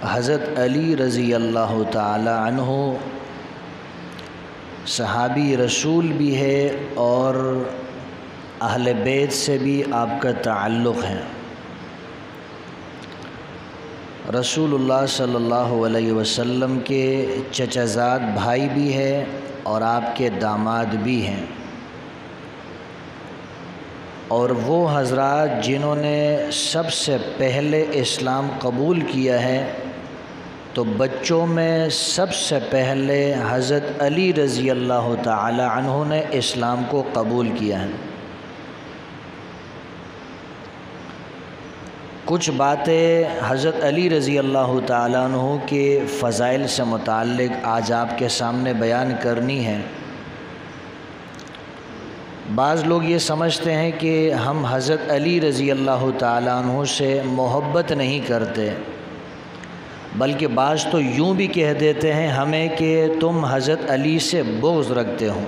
حضرت علی رضی اللہ تعالی عنہ صحابی رسول بھی ہے اور اہل بیت سے بھی آپ کا تعلق ہے۔ رسول اللہ صلی اللہ علیہ وسلم کے چچا زاد بھائی بھی ہے اور آپ کے داماد بھی ہیں، اور وہ حضرات جنہوں نے سب سے پہلے اسلام قبول کیا ہے، تو بچوں میں سب سے پہلے حضرت علی رضی اللہ تعالی عنہ نے اسلام کو قبول کیا ہے۔ کچھ باتیں حضرت علی رضی اللہ تعالیٰ عنہ کے فضائل سے متعلق آج آپ کے سامنے بیان کرنی ہے۔ بعض لوگ یہ سمجھتے ہیں کہ ہم حضرت علی رضی اللہ تعالیٰ عنہ سے محبت نہیں کرتے، بلکہ بعض تو یوں بھی کہہ دیتے ہیں ہمیں کہ تم حضرت علی سے بغض رکھتے ہو۔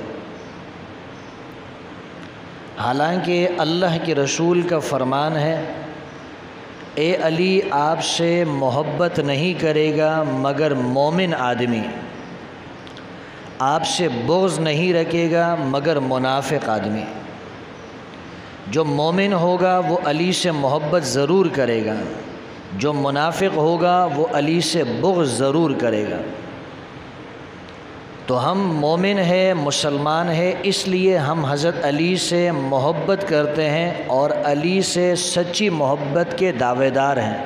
حالانکہ اللہ کے رسول کا فرمان ہے، اے علی آپ سے محبت نہیں کرے گا مگر مومن آدمی، آپ سے بغض نہیں رکھے گا مگر منافق آدمی۔ جو مومن ہوگا وہ علی سے محبت ضرور کرے گا، جو منافق ہوگا وہ علی سے بغض ضرور کرے گا۔ تو ہم مومن ہیں، مسلمان ہیں، اس لیے ہم حضرت علی سے محبت کرتے ہیں اور علی سے سچی محبت کے دعوے دار ہیں۔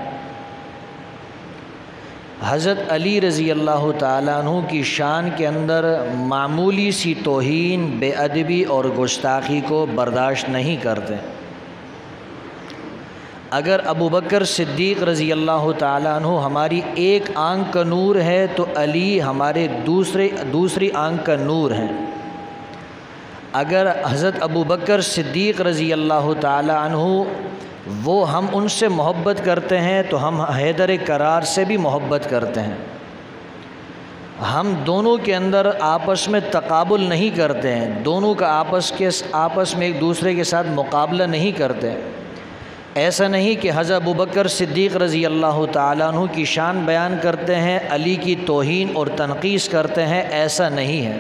حضرت علی رضی اللہ تعالیٰ عنہ کی شان کے اندر معمولی سی توہین، بے ادبی اور گستاخی کو برداشت نہیں کرتے۔ اگر ابو بکر صدیق رضی اللہ تعالیٰ عنہ ہماری ایک آنکھ کا نور ہے تو علی ہمارے دوسری آنکھ کا نور ہے۔ اگر حضرت ابو بکر صدیق رضی اللہ تعالیٰ عنہ وہ ہم ان سے محبت کرتے ہیں تو ہم حیدر کرار سے بھی محبت کرتے ہیں۔ ہم دونوں کے اندر آپس میں تقابل نہیں کرتے ہیں، دونوں کا آپس میں ایک دوسرے کے ساتھ مقابلہ نہیں کرتے۔ ایسا نہیں کہ حضرت ابو بکر صدیق رضی اللہ تعالیٰ عنہ کی شان بیان کرتے ہیں، علی کی توہین اور تنقیص کرتے ہیں، ایسا نہیں ہے۔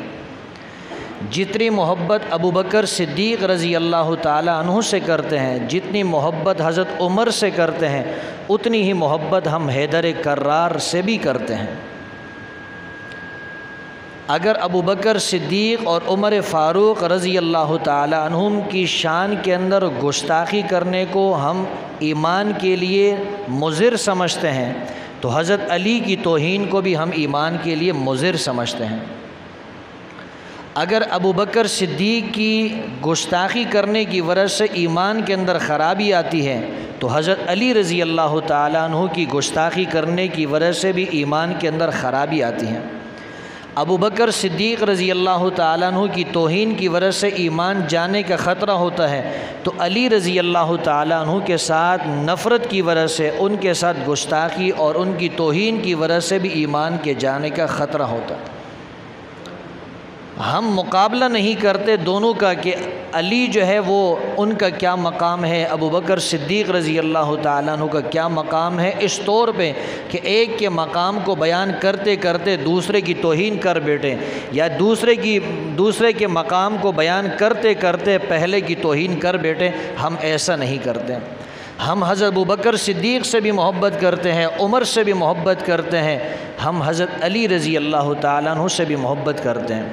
جتنی محبت ابو بکر صدیق رضی اللہ تعالیٰ عنہ سے کرتے ہیں، جتنی محبت حضرت عمر سے کرتے ہیں، اتنی ہی محبت ہم حیدر کرار سے بھی کرتے ہیں۔ اگر ابو بکر صدیق اور عمر فاروق رضی اللہ تعالی عنہم کی شان کے اندر گستاخی کرنے کو ہم ایمان کے لیے مضر سمجھتے ہیں، تو حضرت علی کی توہین کو بھی ہم ایمان کے لیے مضر سمجھتے ہیں۔ اگر ابو بکر صدیق کی گستاخی کرنے کی وجہ سے ایمان کے اندر خرابی آتی ہے، تو حضرت علی رضی اللہ تعالی عنہ کی گستاخی کرنے کی وجہ سے بھی ایمان کے اندر خرابی آتی ہے۔ ابو بکر صدیق رضی اللہ تعالیٰ عنہ کی توہین کی وجہ سے ایمان جانے کا خطرہ ہوتا ہے، تو علی رضی اللہ تعالیٰ عنہ کے ساتھ نفرت کی وجہ سے، ان کے ساتھ گستاخی اور ان کی توہین کی وجہ سے بھی ایمان کے جانے کا خطرہ ہوتا ہے۔ ہم مقابلہ نہیں کرتے دونوں کا کہ علی جو ہے وہ ان کا کیا مقام ہے، ابو بکر صدیق رضی اللہ تعالیٰ عنہ کا کیا مقام ہے، اس طور پہ کہ ایک کے مقام کو بیان کرتے کرتے دوسرے کی توہین کر بیٹھیں، یا دوسرے کے مقام کو بیان کرتے کرتے پہلے کی توہین کر بیٹھیں۔ ہم ایسا نہیں کرتے۔ ہم حضرت ابو بکر صدیق سے بھی محبت کرتے ہیں، عمر سے بھی محبت کرتے ہیں، ہم حضرت علی رضی اللہ تعالیٰ عنہ سے بھی محبت کرتے ہیں۔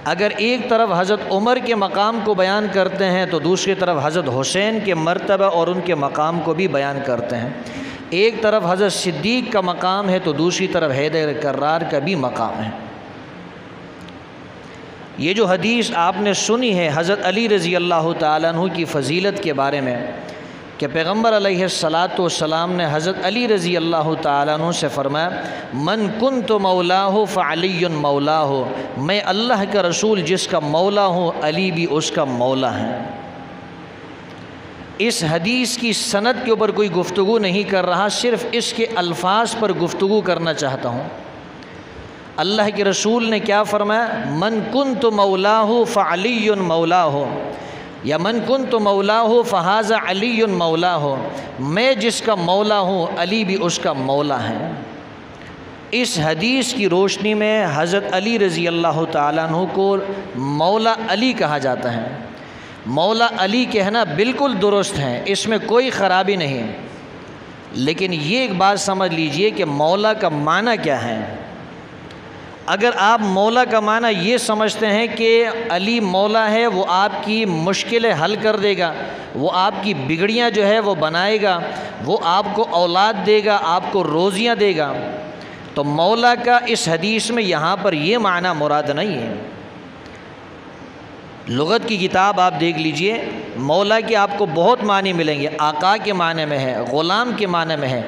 اگر ایک طرف حضرت عمر کے مقام کو بیان کرتے ہیں تو دوسری طرف حضرت حسین کے مرتبہ اور ان کے مقام کو بھی بیان کرتے ہیں۔ ایک طرف حضرت صدیق کا مقام ہے تو دوسری طرف حیدر کرار کا بھی مقام ہے۔ یہ جو حدیث آپ نے سنی ہے حضرت علی رضی اللہ تعالیٰ عنہ کی فضیلت کے بارے میں، کہ پیغمبر علیہ الصلاۃ والسلام نے حضرت علی رضی اللہ تعالیٰ عنہ سے فرمایا، من کنت مولاہ فعلی مولاہ، میں اللہ کا رسول جس کا مولا ہوں، علی بھی اس کا مولا ہے۔ اس حدیث کی سند کے اوپر کوئی گفتگو نہیں کر رہا، صرف اس کے الفاظ پر گفتگو کرنا چاہتا ہوں۔ اللہ کے رسول نے کیا فرمایا؟ من کنت مولاہ فعلی مولاہ، یا من کنت مولاہ فہذا علی مولاہ، میں جس کا مولا ہوں علی بھی اس کا مولا ہے۔ اس حدیث کی روشنی میں حضرت علی رضی اللہ تعالیٰ عنہ کو مولا علی کہا جاتا ہے۔ مولا علی کہنا بالکل درست ہے، اس میں کوئی خرابی نہیں، لیکن یہ ایک بات سمجھ لیجئے کہ مولا کا معنی کیا ہے۔ اگر آپ مولا کا معنی یہ سمجھتے ہیں کہ علی مولا ہے، وہ آپ کی مشکلیں حل کر دے گا، وہ آپ کی بگڑیاں جو ہے وہ بنائے گا، وہ آپ کو اولاد دے گا، آپ کو روزیاں دے گا، تو مولا کا اس حدیث میں یہاں پر یہ معنی مراد نہیں ہے۔ لغت کی کتاب آپ دیکھ لیجئے، مولا کے آپ کو بہت معنی ملیں گے۔ آقا کے معنی میں ہے، غلام کے معنی میں ہے،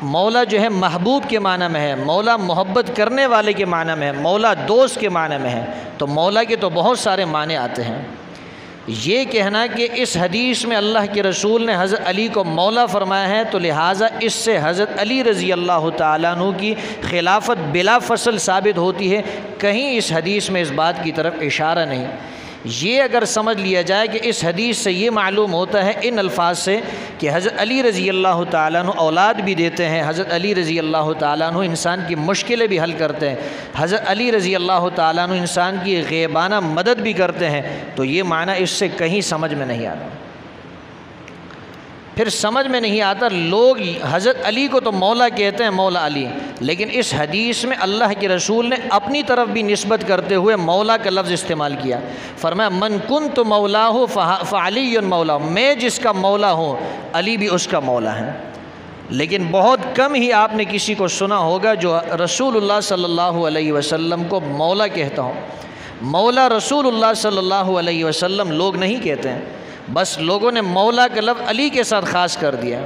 مولا جو ہے محبوب کے معنی میں ہے، مولا محبت کرنے والے کے معنی میں ہے، مولا دوست کے معنی میں ہے۔ تو مولا کے تو بہت سارے معنی آتے ہیں۔ یہ کہنا کہ اس حدیث میں اللہ کے رسول نے حضرت علی کو مولا فرمایا ہے، تو لہٰذا اس سے حضرت علی رضی اللہ تعالیٰ عنہ کی خلافت بلا فصل ثابت ہوتی ہے، کہیں اس حدیث میں اس بات کی طرف اشارہ نہیں۔ یہ اگر سمجھ لیا جائے کہ اس حدیث سے یہ معلوم ہوتا ہے ان الفاظ سے کہ حضرت علی رضی اللہ تعالیٰ عنہ اولاد بھی دیتے ہیں، حضرت علی رضی اللہ تعالیٰ عنہ انسان کی مشکلیں بھی حل کرتے ہیں، حضرت علی رضی اللہ تعالیٰ عنہ انسان کی غیبانہ مدد بھی کرتے ہیں، تو یہ معنی اس سے کہیں سمجھ میں نہیں آتا۔ پھر سمجھ میں نہیں آتا، لوگ حضرت علی کو تو مولا کہتے ہیں، مولا علی، لیکن اس حدیث میں اللہ کے رسول نے اپنی طرف بھی نسبت کرتے ہوئے مولا کا لفظ استعمال کیا۔ فرمایا من کنت مولاہ فعلی مولا، میں جس کا مولا ہوں علی بھی اس کا مولا ہے۔ لیکن بہت کم ہی آپ نے کسی کو سنا ہوگا جو رسول اللہ صلی اللہ علیہ وسلم کو مولا کہتا ہوں۔ مولا رسول اللہ صلی اللہ علیہ وسلم لوگ نہیں کہتے ہیں، بس لوگوں نے مولا کا لفظ علی کے ساتھ خاص کر دیا۔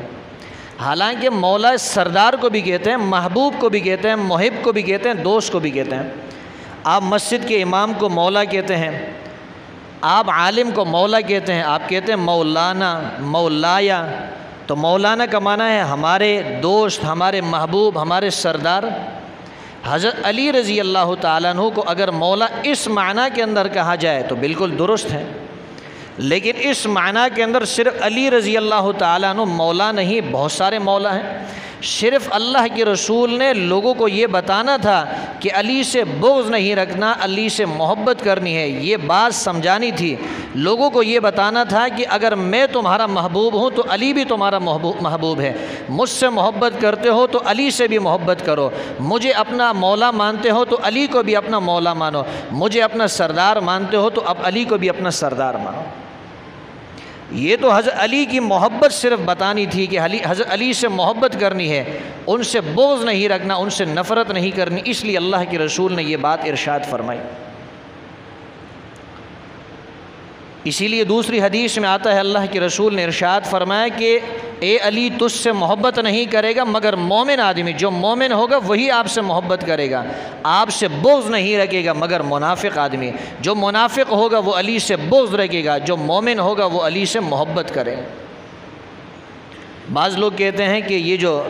حالانکہ مولا سردار کو بھی کہتے ہیں، محبوب کو بھی کہتے ہیں، محب کو بھی کہتے ہیں، دوست کو بھی کہتے ہیں۔ آپ مسجد کے امام کو مولا کہتے ہیں، آپ عالم کو مولا کہتے ہیں، آپ کہتے ہیں مولانا، مولایا، تو مولانا کا معنی ہے ہمارے دوست، ہمارے محبوب، ہمارے سردار۔ حضرت علی رضی اللہ تعالیٰ عنہ کو اگر مولا اس معنی کے اندر کہا جائے تو بالکل درست ہے، لیکن اس معنی کے اندر صرف علی رضی اللہ تعالیٰ عنہ مولا نہیں، بہت سارے مولا ہیں۔ صرف اللہ کے رسول نے لوگوں کو یہ بتانا تھا کہ علی سے بغض نہیں رکھنا، علی سے محبت کرنی ہے، یہ بات سمجھانی تھی۔ لوگوں کو یہ بتانا تھا کہ اگر میں تمہارا محبوب ہوں تو علی بھی تمہارا محبوب ہے، مجھ سے محبت کرتے ہو تو علی سے بھی محبت کرو، مجھے اپنا مولا مانتے ہو تو علی کو بھی اپنا مولا مانو، مجھے اپنا سردار مانتے ہو تو اب علی کو بھی اپنا سردار مانو۔ یہ تو حضرت علی کی محبت صرف بتانی تھی کہ حضرت علی سے محبت کرنی ہے، ان سے بغض نہیں رکھنا، ان سے نفرت نہیں کرنی، اس لیے اللہ کے رسول نے یہ بات ارشاد فرمائی۔ اسی لیے دوسری حدیث میں آتا ہے اللہ کے رسول نے ارشاد فرمایا کہ اے علی تجھ سے محبت نہیں کرے گا مگر مومن آدمی، جو مومن ہوگا وہی آپ سے محبت کرے گا، آپ سے بغض نہیں رکھے گا مگر منافق آدمی، جو منافق ہوگا وہ علی سے بغض رکھے گا، جو مومن ہوگا وہ علی سے محبت کرے گا۔ بعض لوگ کہتے ہیں کہ یہ جو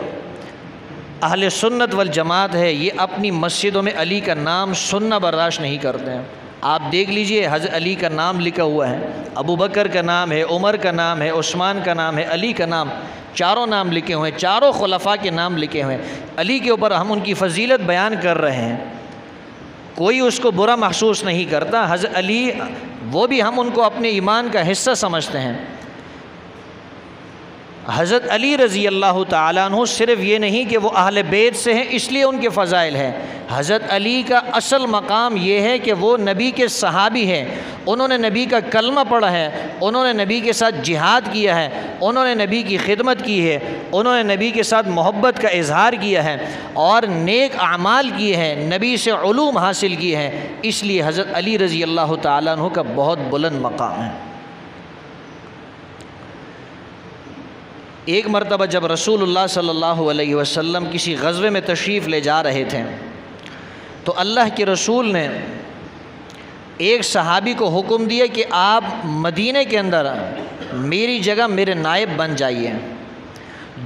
اہل سنت والجماعت ہے یہ اپنی مسجدوں میں علی کا نام سننا برداشت نہیں کرتے ہیں۔ آپ دیکھ لیجئے حضرت علی کا نام لکھا ہوا ہے، ابو بکر کا نام ہے، عمر کا نام ہے، عثمان کا نام ہے، علی کا نام، چاروں نام لکھے ہوئے ہیں، چاروں خلفاء کے نام لکھے ہوئے ہیں۔ علی کے اوپر ہم ان کی فضیلت بیان کر رہے ہیں، کوئی اس کو برا محسوس نہیں کرتا۔ حضرت علی وہ بھی ہم ان کو اپنے ایمان کا حصہ سمجھتے ہیں۔ حضرت علی رضی اللہ تعالیٰ عنہ صرف یہ نہیں کہ وہ اہل بیت سے ہیں اس لیے ان کے فضائل ہیں، حضرت علی کا اصل مقام یہ ہے کہ وہ نبی کے صحابی ہیں، انہوں نے نبی کا کلمہ پڑھا ہے، انہوں نے نبی کے ساتھ جہاد کیا ہے، انہوں نے نبی کی خدمت کی ہے، انہوں نے نبی کے ساتھ محبت کا اظہار کیا ہے اور نیک اعمال کیے ہیں، نبی سے علوم حاصل کیے ہیں، اس لیے حضرت علی رضی اللہ تعالیٰ عنہ کا بہت بلند مقام ہے۔ ایک مرتبہ جب رسول اللہ صلی اللہ علیہ وسلم کسی غزوے میں تشریف لے جا رہے تھے تو اللہ کے رسول نے ایک صحابی کو حکم دیا کہ آپ مدینے کے اندر میری جگہ میرے نائب بن جائیے۔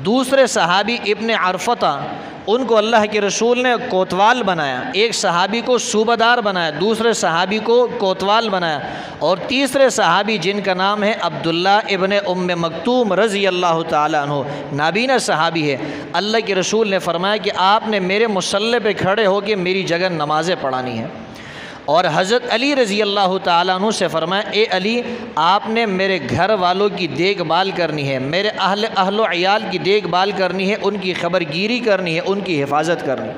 دوسرے صحابی ابن عرفہ ان کو اللہ کے رسول نے کوتوال بنایا، ایک صحابی کو صوبہ دار بنایا، دوسرے صحابی کو کوتوال بنایا، اور تیسرے صحابی جن کا نام ہے عبداللہ ابن ام مکتوم رضی اللہ تعالیٰ عنہ، نابینا صحابی ہے، اللہ کے رسول نے فرمایا کہ آپ نے میرے مصلی پہ کھڑے ہو کے میری جگہ نمازیں پڑھانی ہیں، اور حضرت علی رضی اللہ تعالیٰ عنہ سے فرمایا اے علی آپ نے میرے گھر والوں کی دیکھ بھال کرنی ہے، میرے اہل و عیال کی دیکھ بھال کرنی ہے، ان کی خبر گیری کرنی ہے، ان کی حفاظت کرنی ہے۔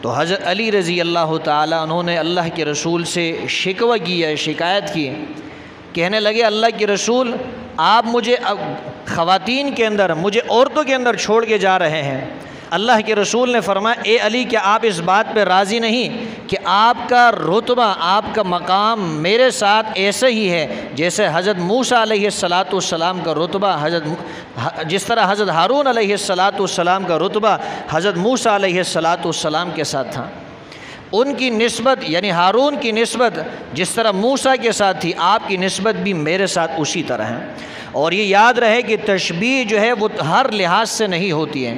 تو حضرت علی رضی اللہ تعالیٰ عنہ نے اللہ کے رسول سے شکوہ کیا، شکایت کی، کہنے لگے اللہ کے رسول آپ مجھے خواتین کے اندر، مجھے عورتوں کے اندر چھوڑ کے جا رہے ہیں۔ اللہ کے رسول نے فرمایا اے علی کیا آپ اس بات پہ راضی نہیں کہ آپ کا رتبہ، آپ کا مقام میرے ساتھ ایسے ہی ہے جیسے حضرت موسیٰ علیہ السلام کا رتبہ، جس طرح حضرت ہارون علیہ السلام کا رتبہ حضرت موسیٰ علیہ السلام کے ساتھ تھا، ان کی نسبت یعنی ہارون کی نسبت جس طرح موسیٰ کے ساتھ تھی، آپ کی نسبت بھی میرے ساتھ اسی طرح ہے۔ اور یہ یاد رہے کہ تشبیہ جو ہے وہ ہر لحاظ سے نہیں ہوتی ہے،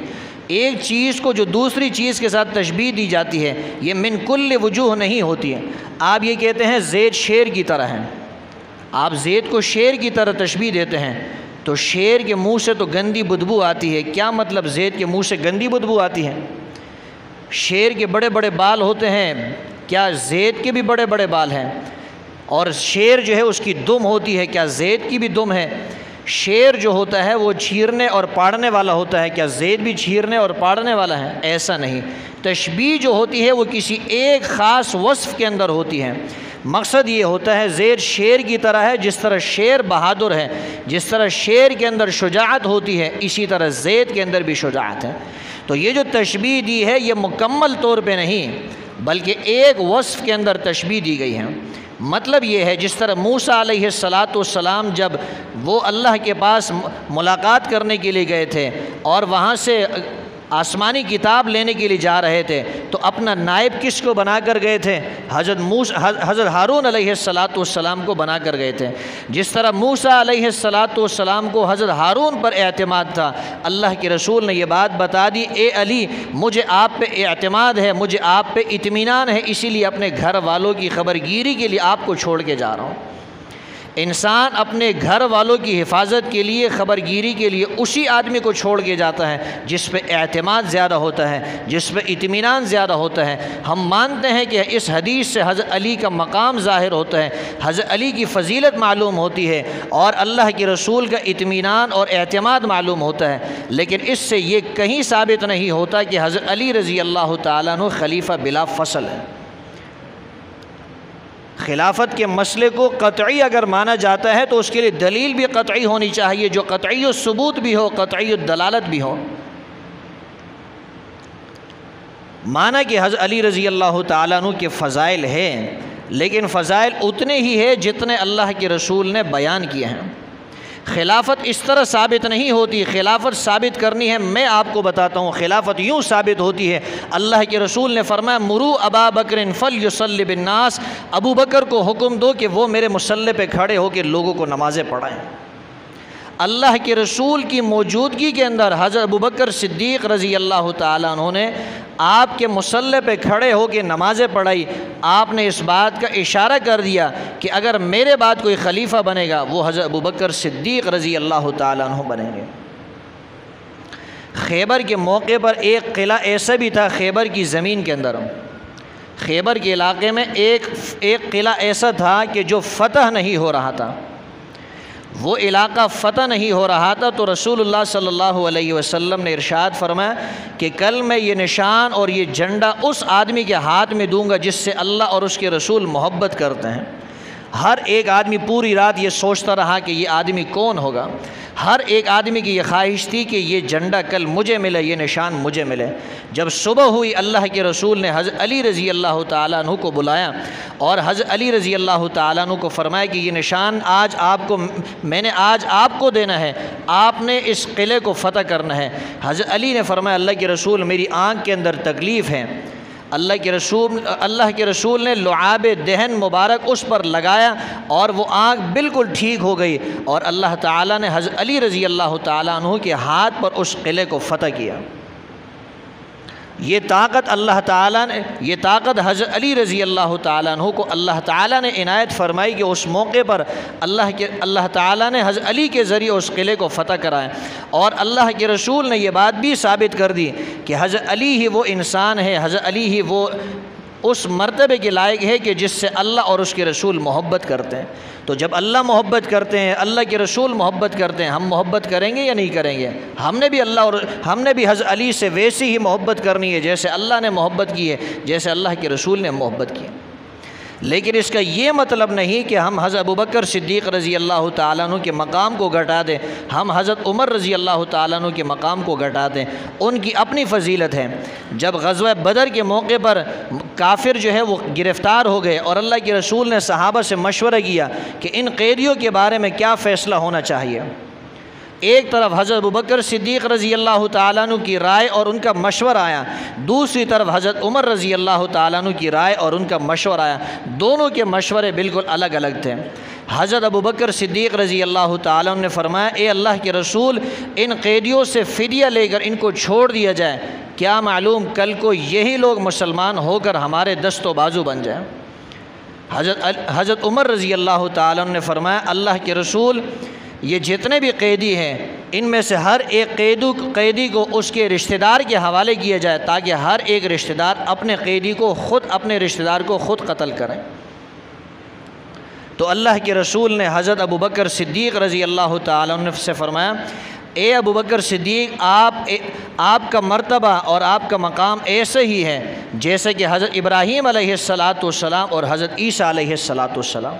ایک چیز کو جو دوسری چیز کے ساتھ تشبیہ دی جاتی ہے یہ من کل وجوہ نہیں ہوتی ہے۔ آپ یہ کہتے ہیں زید شیر کی طرح ہے، آپ زید کو شیر کی طرح تشبیہ دیتے ہیں تو شیر کے منہ سے تو گندی بدبو آتی ہے، کیا مطلب زید کے منہ سے گندی بدبو آتی ہے؟ شیر کے بڑے بڑے بال ہوتے ہیں، کیا زید کے بھی بڑے بڑے بال ہیں؟ اور شیر جو ہے اس کی دم ہوتی ہے، کیا زید کی بھی دم ہے؟ شیر جو ہوتا ہے وہ چیرنے اور پاڑنے والا ہوتا ہے، کیا زید بھی چیرنے اور پاڑنے والا ہے؟ ایسا نہیں، تشبیہ جو ہوتی ہے وہ کسی ایک خاص وصف کے اندر ہوتی ہے۔ مقصد یہ ہوتا ہے زید شیر کی طرح ہے، جس طرح شیر بہادر ہے، جس طرح شیر کے اندر شجاعت ہوتی ہے اسی طرح زید کے اندر بھی شجاعت ہے۔ تو یہ جو تشبیہ دی ہے یہ مکمل طور پہ نہیں بلکہ ایک وصف کے اندر تشبیہ دی گئی ہے۔ مطلب یہ ہے جس طرح موسیٰ علیہ السلام جب وہ اللہ کے پاس ملاقات کرنے کے لیے گئے تھے اور وہاں سے آسمانی کتاب لینے کے لیے جا رہے تھے تو اپنا نائب کس کو بنا کر گئے تھے؟ حضرت ہارون علیہ السلام کو بنا کر گئے تھے۔ جس طرح موسیٰ علیہ السلام کو حضرت ہارون پر اعتماد تھا، اللہ کے رسول نے یہ بات بتا دی اے علی مجھے آپ پہ اعتماد ہے، مجھے آپ پہ اطمینان ہے، اسی لیے اپنے گھر والوں کی خبر گیری کے لیے آپ کو چھوڑ کے جا رہا ہوں۔ انسان اپنے گھر والوں کی حفاظت کے لیے، خبر گیری کے لیے اسی آدمی کو چھوڑ کے جاتا ہے جس پہ اعتماد زیادہ ہوتا ہے، جس پہ اطمینان زیادہ ہوتا ہے۔ ہم مانتے ہیں کہ اس حدیث سے حضرت علی کا مقام ظاہر ہوتا ہے، حضرت علی کی فضیلت معلوم ہوتی ہے اور اللہ کے رسول کا اطمینان اور اعتماد معلوم ہوتا ہے، لیکن اس سے یہ کہیں ثابت نہیں ہوتا کہ حضرت علی رضی اللہ تعالیٰ عنہ خلیفہ بلا فصل ہے۔ خلافت کے مسئلے کو قطعی اگر مانا جاتا ہے تو اس کے لیے دلیل بھی قطعی ہونی چاہیے، جو قطعی الثبوت بھی ہو، قطعی الدلالت بھی ہو۔ مانا کہ حضرت علی رضی اللہ تعالیٰ عنہ کے فضائل ہیں، لیکن فضائل اتنے ہی ہیں جتنے اللہ کے رسول نے بیان کیے ہیں۔ خلافت اس طرح ثابت نہیں ہوتی، خلافت ثابت کرنی ہے میں آپ کو بتاتا ہوں، خلافت یوں ثابت ہوتی ہے، اللہ کے رسول نے فرمایا مرو ابا بکر فلیصلی بالناس، ابو بکر کو حکم دو کہ وہ میرے مصلی پہ کھڑے ہو کے لوگوں کو نمازیں پڑھائیں۔ اللہ کے رسول کی موجودگی کے اندر حضرت ابو بکر صدیق رضی اللہ تعالیٰ عنہ نے آپ کے مصلی پہ کھڑے ہو کے نمازیں پڑھائی۔ آپ نے اس بات کا اشارہ کر دیا کہ اگر میرے بعد کوئی خلیفہ بنے گا وہ حضرت ابو بکر صدیق رضی اللہ تعالیٰ عنہ بنیں گے۔ خیبر کے موقع پر ایک قلعہ ایسا بھی تھا، خیبر کی زمین کے اندر، خیبر کے علاقے میں ایک قلعہ ایسا تھا کہ جو فتح نہیں ہو رہا تھا، وہ علاقہ فتح نہیں ہو رہا تھا، تو رسول اللہ صلی اللہ علیہ وسلم نے ارشاد فرمایا کہ کل میں یہ نشان اور یہ جھنڈا اس آدمی کے ہاتھ میں دوں گا جس سے اللہ اور اس کے رسول محبت کرتے ہیں۔ ہر ایک آدمی پوری رات یہ سوچتا رہا کہ یہ آدمی کون ہوگا، ہر ایک آدمی کی یہ خواہش تھی کہ یہ جھنڈا کل مجھے ملے، یہ نشان مجھے ملے۔ جب صبح ہوئی اللہ کے رسول نے حضرت علی رضی اللہ تعالیٰ عنہ کو بلایا اور حضرت علی رضی اللہ تعالیٰ عنہ کو فرمایا کہ یہ نشان آج میں نے آج آپ کو دینا ہے، آپ نے اس قلعے کو فتح کرنا ہے۔ حضرت علی نے فرمایا اللہ کے رسول میری آنکھ کے اندر تکلیف ہے۔ اللہ کے رسول نے لعاب دہن مبارک اس پر لگایا اور وہ آنکھ بالکل ٹھیک ہو گئی، اور اللہ تعالیٰ نے حضرت علی رضی اللہ تعالیٰ عنہ کے ہاتھ پر اس قلعے کو فتح کیا۔ یہ طاقت اللہ تعالیٰ نے، یہ طاقت حضرت علی رضی اللہ تعالیٰ عنہ کو اللہ تعالیٰ نے عنایت فرمائی کہ اس موقع پر اللہ تعالیٰ نے حضرت علی کے ذریعے اس قلعے کو فتح کرائے، اور اللہ کے رسول نے یہ بات بھی ثابت کر دی کہ حضرت علی ہی وہ انسان ہے، حضرت علی ہی وہ اس مرتبے کے لائق ہے کہ جس سے اللہ اور اس کے رسول محبت کرتے ہیں۔ تو جب اللہ محبت کرتے ہیں، اللہ کے رسول محبت کرتے ہیں، ہم محبت کریں گے یا نہیں کریں گے؟ ہم نے بھی حضرت علی سے ویسی ہی محبت کرنی ہے جیسے اللہ نے محبت کی ہے، جیسے اللہ کے رسول نے محبت کی ہے۔ لیکن اس کا یہ مطلب نہیں کہ ہم حضرت ابوبکر صدیق رضی اللہ تعالیٰ عنہ کے مقام کو گھٹا دیں، ہم حضرت عمر رضی اللہ تعالیٰ عنہ کے مقام کو گھٹا دیں۔ ان کی اپنی فضیلت ہے۔ جب غزوہ بدر کے موقع پر کافر جو ہے وہ گرفتار ہو گئے اور اللہ کے رسول نے صحابہ سے مشورہ کیا کہ ان قیدیوں کے بارے میں کیا فیصلہ ہونا چاہیے، ایک طرف حضرت ابوبکر صدیق رضی اللہ تعالیٰ عنہ کی رائے اور ان کا مشورہ آیا، دوسری طرف حضرت عمر رضی اللہ تعالیٰ عنہ کی رائے اور ان کا مشورہ آیا، دونوں کے مشورے بالکل الگ الگ تھے۔ حضرت ابوبکر صدیق رضی اللہ تعالیٰ عنہ نے فرمایا، اے اللہ کے رسول، ان قیدیوں سے فدیہ لے کر ان کو چھوڑ دیا جائے، کیا معلوم کل کو یہی لوگ مسلمان ہو کر ہمارے دست و بازو بن جائیں۔ حضرت عمر رضی اللہ تعالیٰ عنہ نے فرمایا، اللہ کے رسول، یہ جتنے بھی قیدی ہیں ان میں سے ہر ایک قیدی کو اس کے رشتہ دار کے حوالے کیا جائے، تاکہ ہر ایک رشتہ دار اپنے رشتہ دار کو خود قتل کریں۔ تو اللہ کے رسول نے حضرت ابوبکر صدیق رضی اللہ تعالیٰ عنہ سے فرمایا، اے ابوبکر صدیق، آپ کا مرتبہ اور آپ کا مقام ایسے ہی ہے جیسے کہ حضرت ابراہیم علیہ السلام اور حضرت عیسیٰ علیہ السلام۔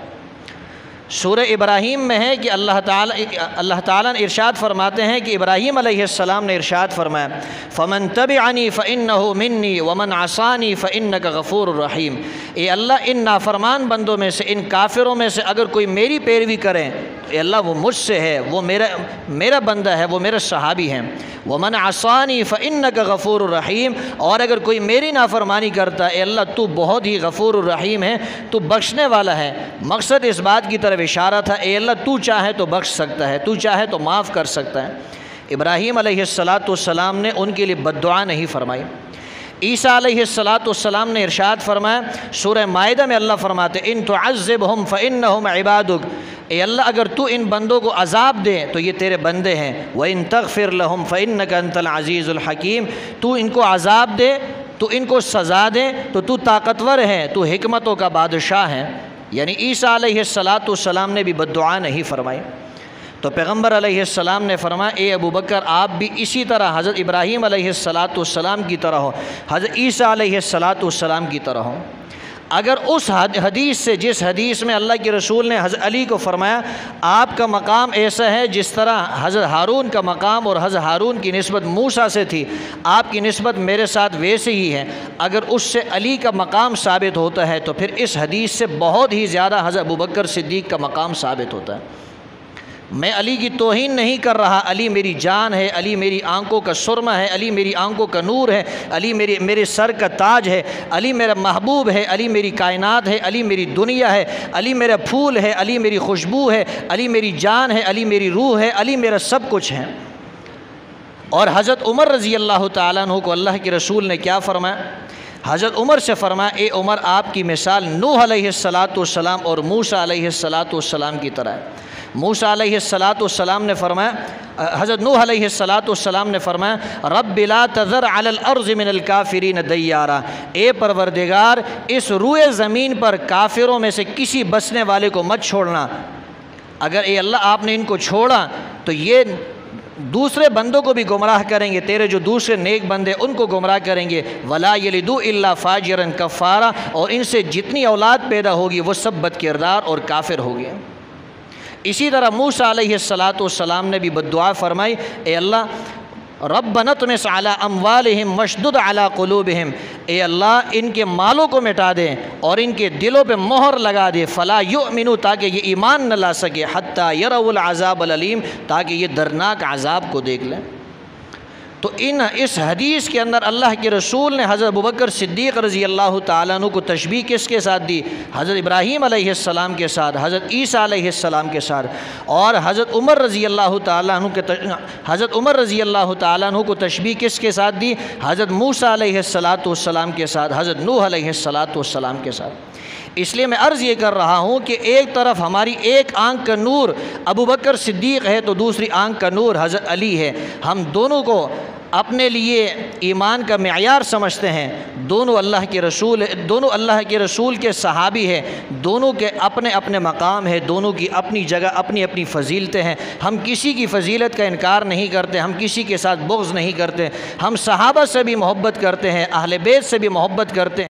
سورہ ابراہیم میں ہے کہ اللہ تعالیٰ نے ارشاد فرماتے ہیں کہ ابراہیم علیہ السلام نے ارشاد فرمایا، فَمَن تَبِعَنِي فَإِنَّهُ مِنِّي وَمَنْ عَصَانِي فَإِنَّكَ غَفُورٌ رَحِيمٌ۔ اے اللہ، ان نافرمان بندوں میں سے، ان کافروں میں سے اگر کوئی میری پیروی کرے، اے اللہ وہ مجھ سے ہے، وہ میرا بندہ ہے، وہ میرا صحابی ہے۔ وَمَنْ عَصَانِي فَإِنَّكَ غَفُورٌ رَحِيمٌ، اور اگر کوئی میری نافرمانی کرتا ہے، اے اللہ تو بہت ہی غفور الرحیم ہے، تو بخشنے والا ہے۔ مقصد اس بات کی طرف اشارہ تھا، اے اللہ تو چاہے تو بخش سکتا ہے، تو چاہے تو معاف کر سکتا ہے۔ ابراہیم علیہ السلام نے ان کے لیے بد دعا نہیں فرمائی۔ عیسیٰ علیہ السلام نے ارشاد فرمایا، سورہ مائدہ میں اللہ فرماتے، ان تعذبہم فإنہم عبادک، اے اللہ اگر تو ان بندوں کو عذاب دے تو یہ تیرے بندے ہیں، وَإِن تَغْفِرْ لَهُمْ فَإِنَّكَ أَنْتَ الْعَزِيزُ الْحَكِيمُ، تو ان کو عذاب دے، تو ان کو سزا دے تو طاقتور ہے، تو حکمتوں کا بادشاہ ہے۔ یعنی عیسیٰ علیہ السلام نے بھی بد دعا نہیں فرمائی۔ تو پیغمبر علیہ السلام نے فرمایا، اے ابوبکر، آپ بھی اسی طرح حضرت ابراہیم علیہ السلام کی طرح ہو، حضرت عیسیٰ علیہ السلام کی طرح ہو۔ اگر اس حدیث سے، جس حدیث میں اللہ کے رسول نے حضرت علی کو فرمایا آپ کا مقام ایسا ہے جس طرح حضرت ہارون کا مقام اور حضرت ہارون کی نسبت موسیٰ سے تھی، آپ کی نسبت میرے ساتھ ویسے ہی ہے، اگر اس سے علی کا مقام ثابت ہوتا ہے تو پھر اس حدیث سے بہت ہی زیادہ حضرت ابوبکر صدیق کا مقام ثابت ہوتا ہے۔ میں علی کی توہین نہیں کر رہا، علی میری جان ہے، علی میری آنکھوں کا سرمہ ہے، علی میری آنکھوں کا نور ہے، علی میرے سر کا تاج ہے، علی میرا محبوب ہے، علی میری کائنات ہے، علی میری دنیا ہے، علی میرا پھول ہے، علی میری خوشبو ہے، علی میری جان ہے، علی میری روح ہے، علی میرا سب کچھ ہے۔ اور حضرت عمر رضی اللہ تعالیٰ عنہ کو اللہ کے رسول نے کیا فرمایا؟ حضرت عمر سے فرمایا، اے عمر، آپ کی مثال نوح علیہ السلام اور موسیٰ علیہ السلام کی طرح ہے۔ موسیٰ علیہ السلام نے فرمایا، حضرت نوح علیہ السلام نے فرمایا، رب لا تذر علی الارض من الکافرین دیارا، اے پروردگار اس روئے زمین پر کافروں میں سے کسی بسنے والے کو مت چھوڑنا۔ اگر اے اللہ آپ نے ان کو چھوڑا تو یہ دوسرے بندوں کو بھی گمراہ کریں گے، تیرے جو دوسرے نیک بندے ان کو گمراہ کریں گے، ولا یلدوا الا فاجرا کفارا، اور ان سے جتنی اولاد پیدا ہوگی وہ سب بد کردار اور کافر ہوگی۔ اسی طرح موسیٰ علیہ السلام نے بھی بد دعا فرمائی، اے اللہ ربنا اطمس علی اموالہم واشدد علی قلوبہم، اے اللہ ان کے مالوں کو مٹا دے اور ان کے دلوں پہ مہر لگا دے، فلا یؤمنوا، تاکہ یہ ایمان نہ لا سکے، حتی یروا العذاب العلیم، تاکہ یہ درناک عذاب کو دیکھ لیں۔ تو اس حدیث کے اندر اللہ کے رسول نے حضرت ابوبکر صدیق رضی اللہ تعالیٰ عنہ کو تشبیہ کس کے ساتھ دی؟ حضرت ابراہیم علیہ السلام کے ساتھ، حضرت عیسیٰ علیہ السلام کے ساتھ، اور حضرت عمر رضی اللہ تعالیٰ عنہ کو تشبیہ کس کے ساتھ دی؟ حضرت موسیٰ علیہ السلام کے ساتھ، حضرت نوح علیہ السلام کے ساتھ۔ اس لیے میں عرض یہ کر رہا ہوں کہ ایک طرف ہماری ایک آنکھ کا نور ابوبکر صدیق ہے تو دوسری آنکھ کا نور حضرت علی ہے۔ ہم دونوں کو اپنے لیے ایمان کا معیار سمجھتے ہیں، دونوں اللہ کے رسول کے صحابی ہیں، دونوں کے اپنے اپنے مقام ہے، دونوں کی اپنی جگہ اپنی اپنی فضیلتیں ہیں۔ ہم کسی کی فضیلت کا انکار نہیں کرتے، ہم کسی کے ساتھ بغض نہیں کرتے، ہم صحابہ سے بھی محبت کرتے ہیں، اہل بیت سے بھی محبت کرتے ہیں۔